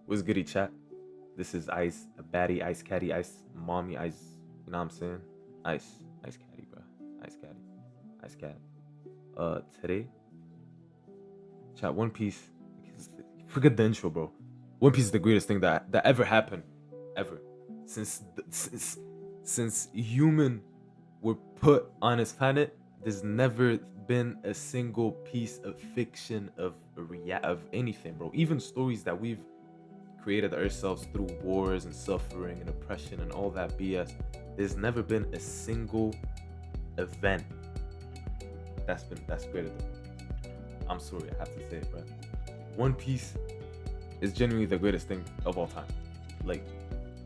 What's goody chat? This is Ice, a baddie, Ice Caddy, Ice Mommy, Ice. You know what I'm saying? Ice Caddy, bro. Ice Caddy, Ice Cat. Today, chat. One Piece. Forget the intro, bro. One Piece is the greatest thing that ever happened, ever, since since human were put on this planet. There's never been a single piece of fiction of anything, bro. Even stories that we've created ourselves through wars and suffering and oppression and all that BS. There's never been a single event that's greater than One Piece. I'm sorry, I have to say it, bro. One Piece is genuinely the greatest thing of all time. Like,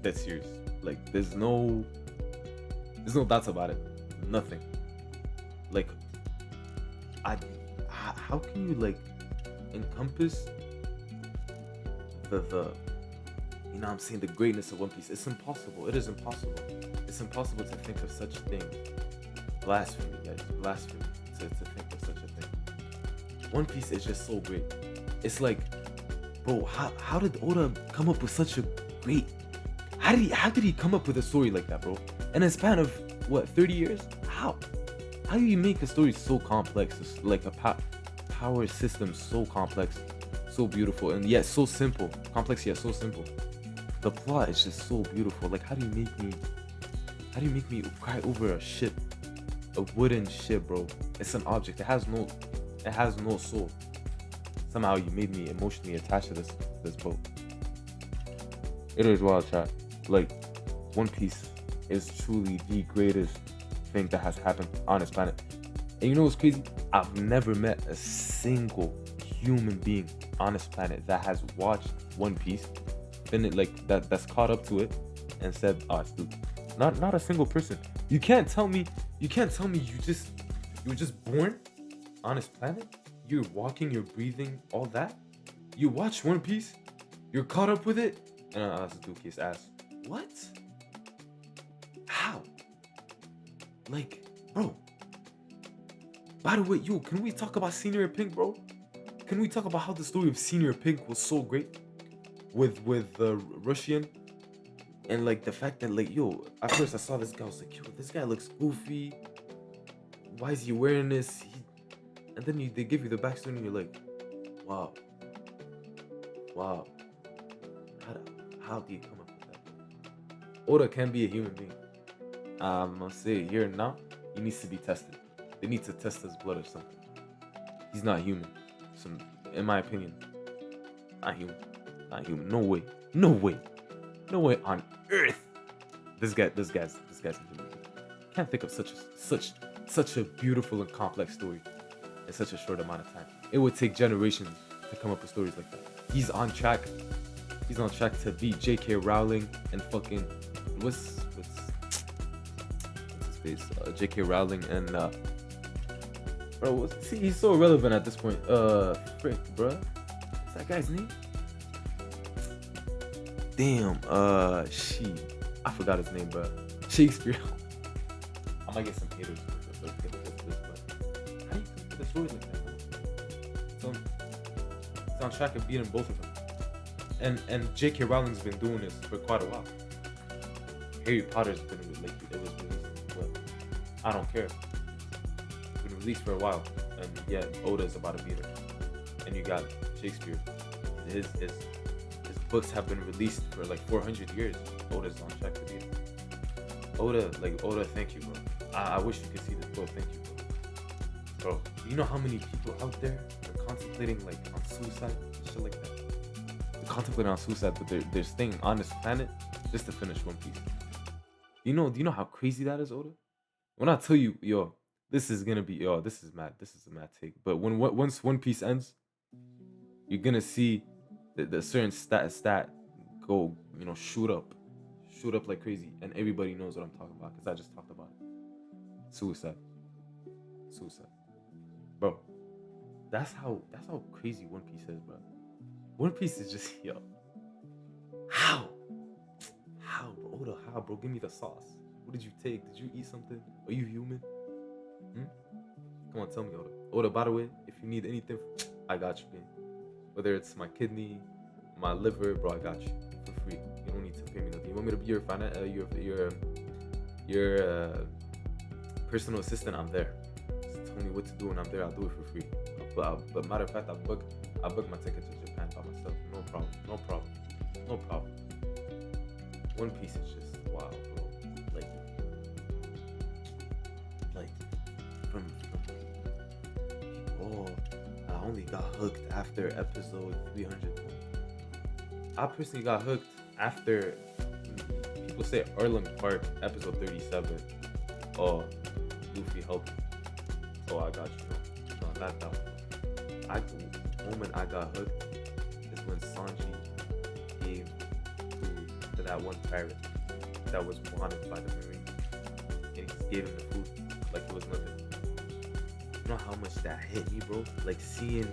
that's serious. Like, there's no doubts about it. Nothing. Like, I, how can you like encompass the you know what I'm saying, the greatness of One Piece? It's impossible. It is impossible. It's impossible to think of such a thing. Blasphemy, guys. Blasphemy to think of such a thing. One Piece is just so great. It's like, bro, how did Oda come up with such a great how did he come up with a story like that, bro? In a span of what, 30 years? How do you make a story so complex? It's like a power system so complex, so beautiful, and yet so simple. Complex yet so simple. The plot is just so beautiful. Like, how do you make me cry over a ship? A wooden ship, bro. It's an object. It has no soul. Somehow you made me emotionally attached to this boat. It is wild, chat. Like, One Piece is truly the greatest thing that has happened on this planet. And you know what's crazy? I've never met a single human being on this planet that has watched One Piece, and it like that's caught up to it, and said, "Oh, it's stupid." Not a single person. You can't tell me. You were just born on this planet. You're walking. You're breathing. All that. You watch One Piece. You're caught up with it. And that's Dookies ass. What? How? Like, bro. By the way, yo, can we talk about Senior Pink, bro? Can we talk about how the story of Senior Pink was so great with the Russian, and like the fact that, like, yo, at first I saw this guy, I was like, yo, this guy looks goofy. Why is he wearing this? And then they give you the backstory and you're like, wow, wow. How do you come up with that? Oda can be a human being. I'm gonna say here and now, he needs to be tested. They need to test his blood or something. He's not human. In my opinion, not human. Not human. No way. No way. No way on earth. This guy's a human being. Can't think of such a beautiful and complex story in such a short amount of time. It would take generations to come up with stories like that. He's on track. He's on track to beat J.K. Rowling and fucking what's his face? J.K. Rowling and bro. See, he's so irrelevant at this point. Frick, bro. What's that guy's name? Damn. I forgot his name, bro. Shakespeare. I might get some haters for this, but how do you come to the story like that, man? It's on track of beating both of them. And J.K. Rowling's been doing this for quite a while. Harry Potter's been like, it was released, but I don't care. It's been released for a while, and yeah, Oda's about to beat her. And you got Shakespeare. His books have been released for like 400 years. Oda's on track to beat her. Oda, thank you, bro. I wish you could see this, bro. Thank you, bro. Bro, you know how many people out there are contemplating like on suicide and shit like that? Contemplating on suicide, but they're staying on this planet just to finish One Piece. Do you know how crazy that is, Oda? When I tell you, yo, this is mad. This is a mad take. But once One Piece ends, you're gonna see the certain stat go, shoot up like crazy, and everybody knows what I'm talking about because I just talked about it. Suicide, bro. That's how crazy One Piece is, bro. One Piece is just, yo. How? Bro? Oda, how, bro? Give me the sauce. What did you take? Did you eat something? Are you human? Hmm? Come on, tell me, Oda. Oda, by the way, if you need anything, I got you, man. Whether it's my kidney, my liver, bro, I got you for free. You don't need to pay me nothing. You want me to be your personal assistant? I'm there. Just tell me what to do, and I'm there. I'll do it for free. But matter of fact, I booked my ticket to Japan by myself. No problem. No problem. No problem. One Piece is just wow, bro. Like from people. Oh, I only got hooked after episode 300. I personally got hooked after people say Arlen Park episode 37. Oh, Luffy helped. Oh, I got you. No, not that one. The moment I got hooked is when Sanji gave food to that one pirate that was wanted by the Marine. And he just gave him the food like it was nothing. You know how much that hit me, bro? Like seeing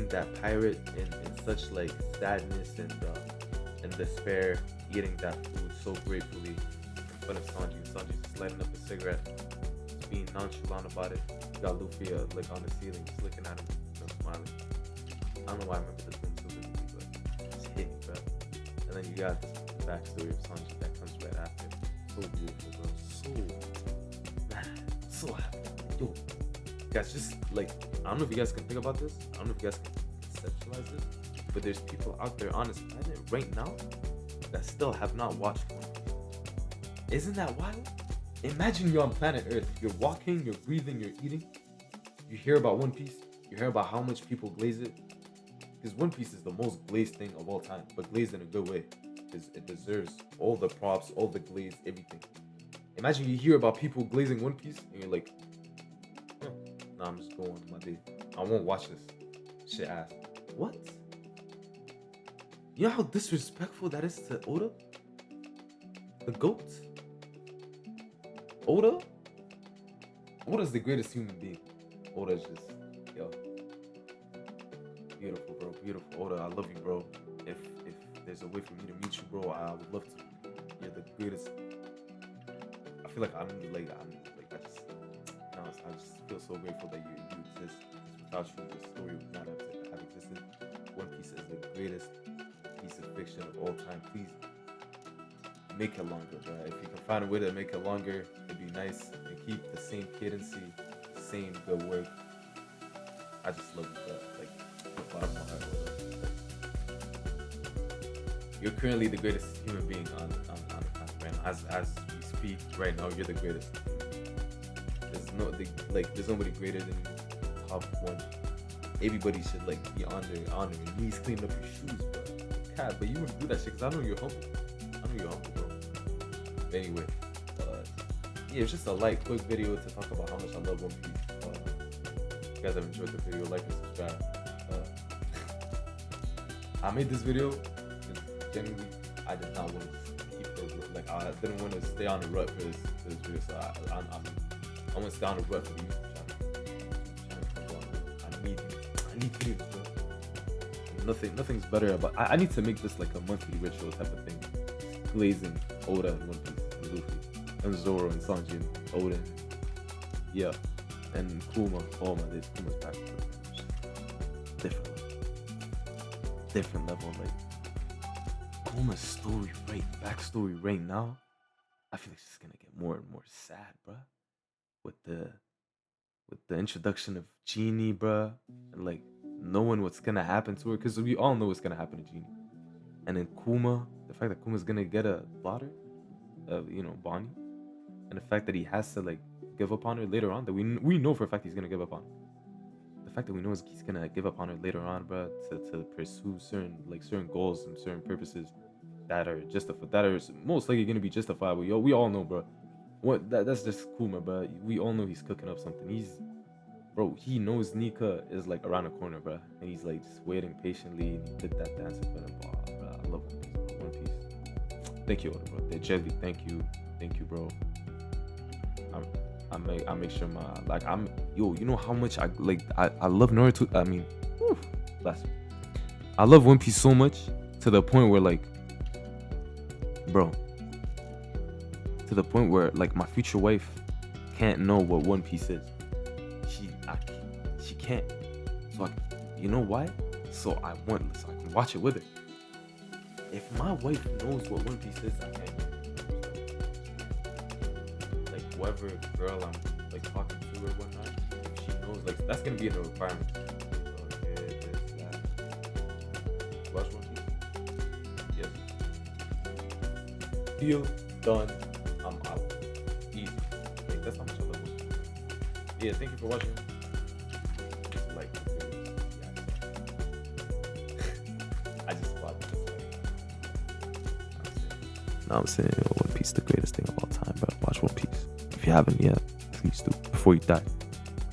that pirate in such like sadness and despair, eating that food so gratefully in front of Sanji. And Sanji's just lighting up a cigarette, just being nonchalant about it. You got Luffy like on the ceiling, just looking at him, smiling. I don't know why I remember this one so vividly, but it just hit me, bro. And then you got this backstory of Sanji that comes right after. So beautiful, bro. So, man, I'm so happy. Yo, guys, just like, I don't know if you guys can think about this. I don't know if you guys can conceptualize this, but there's people out there on this planet right now that still have not watched One Piece. Isn't that wild? Imagine you're on planet Earth. You're walking, you're breathing, you're eating. You hear about One Piece. You hear about how much people glaze it. Because One Piece is the most glazed thing of all time, but glazed in a good way. Because it deserves all the props, all the glaze, everything. Imagine you hear about people glazing One Piece and you're like, nah, I'm just going on my day. I won't watch this. Shit ass. What? You know how disrespectful that is to Oda? The GOAT? Oda? Oda's the greatest human being. Oda's just, yo. Beautiful, bro. Beautiful. Oda, I love you, bro. If there's a way for me to meet you, bro, I would love to. You're the greatest. I feel like I just, you know, I just feel so grateful that you exist. Without you, this story would not have existed. One Piece is the greatest piece of fiction of all time. Please make it longer, bro. If you can find a way to make it longer, it'd be nice and keep the same cadency, same good work. I just love you, bro. Like, from the bottom of my heart, bro. You're currently the greatest human being on right now. As we speak right now, you're the greatest. There's nobody greater than you. Top one. Everybody should like be on their knees, cleaning up your shoes, bro. God, but you wouldn't do that shit because I know you're humble. Bro. But anyway, yeah, it's just a light, quick video to talk about how much I love One Piece. If you guys have enjoyed the video, like and subscribe. I made this video because genuinely I did not want to keep I didn't want to stay on the rut for this video, so I want to stay on the rut for the YouTube channel. I need videos, bro. Nothing's better about. I need to make this like a monthly ritual type of thing. Glazing Oda and One Piece and Luffy and Zoro and Sanji and Oda, yeah, and Kuma. Oh my days, Kuma's back. Different level. Like Kuma's backstory right now. I feel like it's just gonna get more and more sad, bruh. With the introduction of Genie, bruh, and like knowing what's gonna happen to her, because we all know what's gonna happen to Genie. And then Kuma, the fact that Kuma's gonna get a daughter, Bonnie, and the fact that he has to like give up on her later on, that we know for a fact he's gonna give up on her. The fact that we know he's gonna give up on her later on, bruh, to pursue certain goals and certain purposes that are most likely gonna be justifiable. Yo, we all know, bruh. That's just Kuma, bro. We all know he's cooking up something. He knows Nika is like around the corner, bro, and he's like just waiting patiently. And he did that dance in front of him. Oh, bro, I love One Piece, bro. One Piece. Thank you, Oda, bro. Jelly, thank you, bro. I make sure you know how much I love Naruto. I mean, bless me. I love One Piece so much to the point where to the point where like my future wife can't know what One Piece is. She can't. So you know why? So I can watch it with her. if my wife knows what One Piece is, I can't get it. Like whoever girl I'm like talking to or whatnot, if she knows, like that's gonna be a requirement. So, yeah, this, that. Watch One Piece. Yes. Deal done. I'm out. Easy. Like that's how much I love One Piece. Yeah, thank you for watching. Like, yeah. I just thought this. No, I'm saying One Piece is the greatest thing of all time, bro. Watch One Piece. If you haven't yet, please do before you die.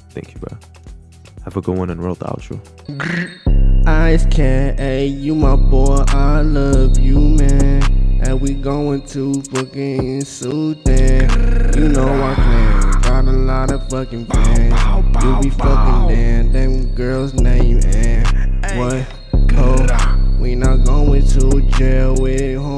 Thank you, bro. Have a good one and roll the outro. Ice Cat, hey, you my boy, I love you, man. And we going to fucking Sudan. You know I claim, got a lot of fucking fans. You be fucking them girls' name and what? Oh, we not going to jail with home.